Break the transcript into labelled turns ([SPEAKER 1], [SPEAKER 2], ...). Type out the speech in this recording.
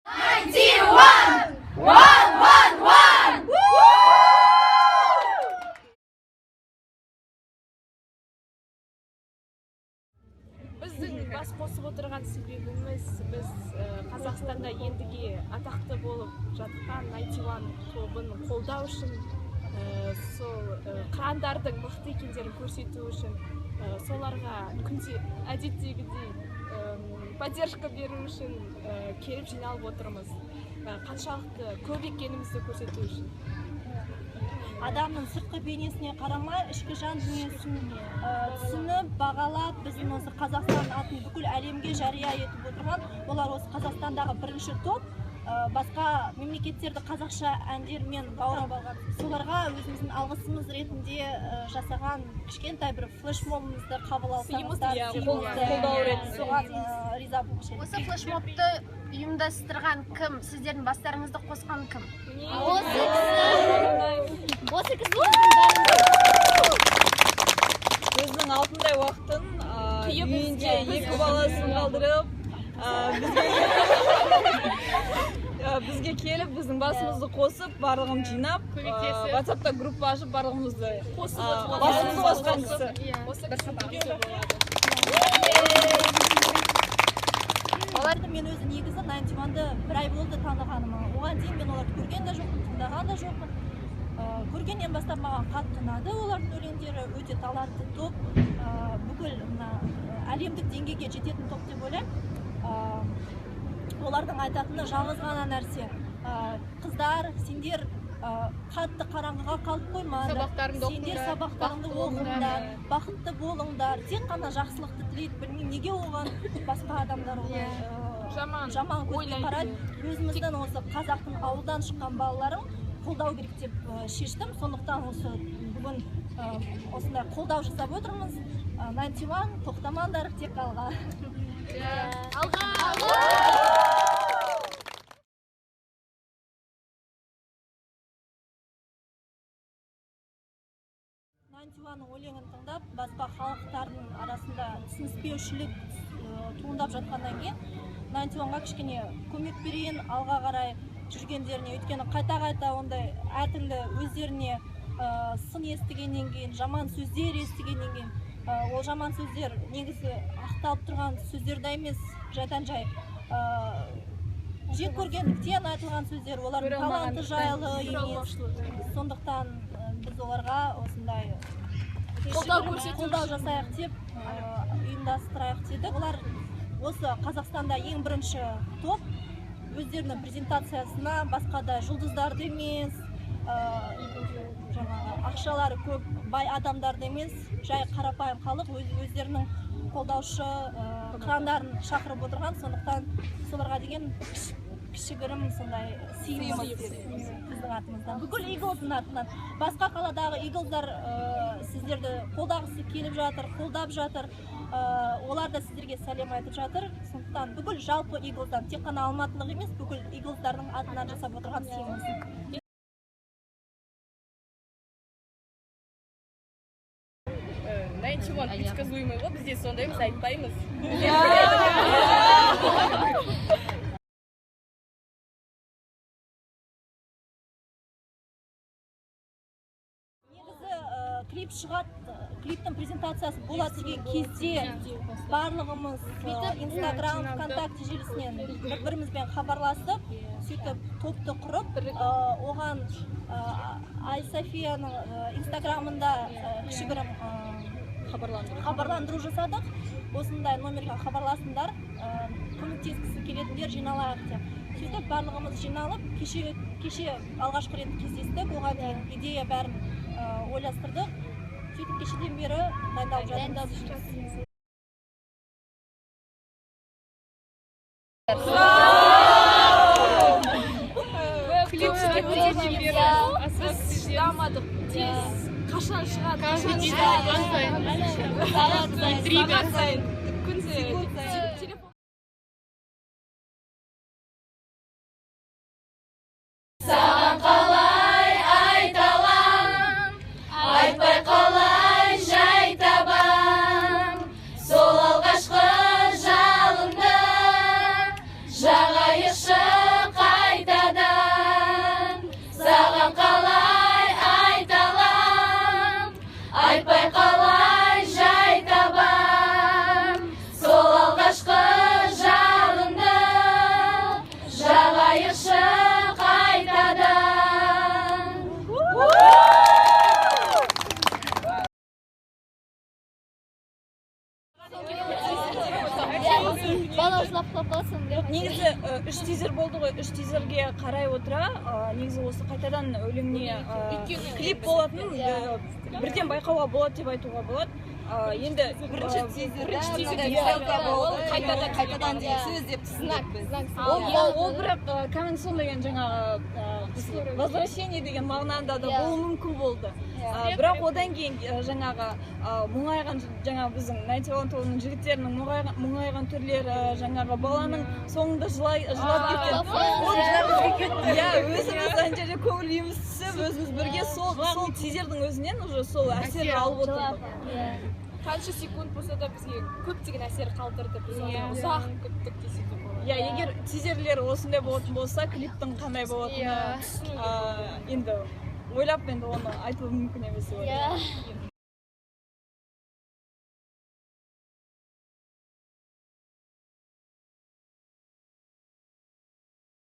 [SPEAKER 1] 91! 111!
[SPEAKER 2] Біздің бас қосып отырған себебіміз біз Қазақстанда ендіге атақты болып жатқан 91 тобын қолдау үшін, сол қырандардың мықты екендерін көрсету үшін, соларға күнде әдеттегідей поддержка беру үшін келіп жиналып отырмыз. Қаншалықты көп екенімізді көрсету үшін.
[SPEAKER 3] Адамның сыртқы бейнесіне қарамай, ішкі жан дүниесін түсініп, бағалап, біздің осы Қазақстан атын бүкіл әлемге жария етіп отырған, олар осы Қазақстандағы бірінші топ, басқа мемлекеттерді қазақша әндермен баурап алған. Соларға өзіміздің алғысымыз ретінде жасаған кішкентай бір флешмобымызды қабыл алсаңыздар, соған риза болушы едім.
[SPEAKER 4] Осы флешмобты ұйымдастырған кім? Сіздердің бастарыңызды қосқан кім?
[SPEAKER 3] Осы кісі
[SPEAKER 1] Өзінің алтындай уақытын үйінде екі баласын қалдырып, бізге келіп, біздің басымызды қосып, барлығын жинап, WhatsApp-та группа ашып, барлығымызды басымызды қосқан кісі.
[SPEAKER 3] Оларды мен өзі негізі 91-ды бір ай болды танығаныма. Оған дейін мен оларды көрген де жоқпын, тыңдаған да жоқпын. Көргеннен бастап маған қатты ұнады олардың өлеңдері, өте талантты топ, бүкіл әлемдік деңгейге жететін топ деп ойлаймын. Олардың айтатыны жалғыз ғана нәрсе. Қыздар, сендер қатты қараңғыға қалып қоймаңдар. Сендер сабақтарыңды оқыңдар, бақытты болыңдар. Тек қана жақсылықты тілейді. Білмеймін, неге оған басқа адамдар жаман көзбен қарайды. Өзіміздің осы қазақтың ауылдан шыққан балаларын қолдау керек деп шештім. Сондықтан осы бүгін осындай қолдау жасап отырмыз. 91, тоқтамаңдар, тек алға. Нантиваның өлеңін тыңдап, басқа халықтардың арасында түсініспеушілік туындап жатқаннан кейін, Нантиванға кішкене көмек берейін, алға қарай жүргендеріне, өйткені қайта-қайта ондай әртүрлі өздеріне сын естігеннен кейін, жаман сөздер естігеннен кейін, ол жаман сөздер негізі ақталып тұрған сөздерді емес, жайдан жай жек көргендіктен айтылған сөздер, олардың таланты жайлы емес. Сондықтан біз оларға осындай қолдау жасайық деп ұйымдастырайық дедік. Олар осы Қазақстанда ең бірінші топ, өздерінің презентациясына басқада жұлдыздарды емес, ақшалары көп бай адамдарды емес, жай қарапайым халық өздерінің қолдаушы қырандарын шақырып отырған. Сондықтан соларға деген кішігірім сондай сыйымыз біздің атымыздан, бүкіл Иглздың атынан. Басқа қаладағы Иглздар сіздерді қолдағысы келіп жатыр, қолдап жатыр. Олар да сіздерге сәлем айтып жатыр. Сондықтан бүкіл жалпы Иглздан, тек қана алматылық емес, бүкіл Иглздардың атынан жасап отырған сыйымыз.
[SPEAKER 2] 91 предсказуемый, вот здесь сондаймыз, айтпаймыз.
[SPEAKER 3] Клип шығады, клиптің презентациясы болады деген кезде барлығымыз Инстаграм, ВКонтакте желісінен бір-бірімізбен хабарласып, сөйтіп топты құрып, оған Айсофияның Инстаграмында кішігірім хабарландыру жасадық. Осындай номерге хабарласыңдар, көмектескісі келетіндер жиналайық деп. Сөйтіп барлығымыз жиналып, кеше алғашқы рет кездестік, оған дейін идея бәрін ойластырдық. Сөйтіп кешеден бері дайындалып жатырмыз.
[SPEAKER 2] Біз шыдамадық, тез қашан шығады? Сағат сайын, күнде
[SPEAKER 1] Саған қалай айталам, айтпай қалай жай табам, сол алғашқы жалынды жағайықшы айтпай қалай жай табам, сол алғашқы жалынды жағайықшы қайтадан.
[SPEAKER 3] бала жылап қалсын деп.
[SPEAKER 1] Негізі үш тизер болды ғой, үш тизерге қарай отыра, негізі осы қайтадан өлеңіне клип болатын, бірден байқауға болады деп айтуға болады. Енді бірінші тизерде қайтадан деген сөз деп түсіндік біз. Ол бірақ комментсон деген жаңағы возвращение деген мағынада да болуы мүмкін болды. Бірақ одан кейін жаңағы мұңайған жаңағы біздің 91 тобының жігіттерінің мұңайған түрлері, жаңағы баланың соңында жылап кеткен. Иә, өзіміз ана жерде көңіл күйіміз түсіп, өзіміз бірге сол тизердің өзінен уже сол әсерді алып отырдық.
[SPEAKER 2] Қанша секунд болса да бізге көптеген әсер қалдырды. Біз оны ұзақ күттік десе де болады.
[SPEAKER 1] Иә, егер тизерлер осындай болатын болса, клиптің қандай болатыны енді ойлап енді оны айту мүмкін емес.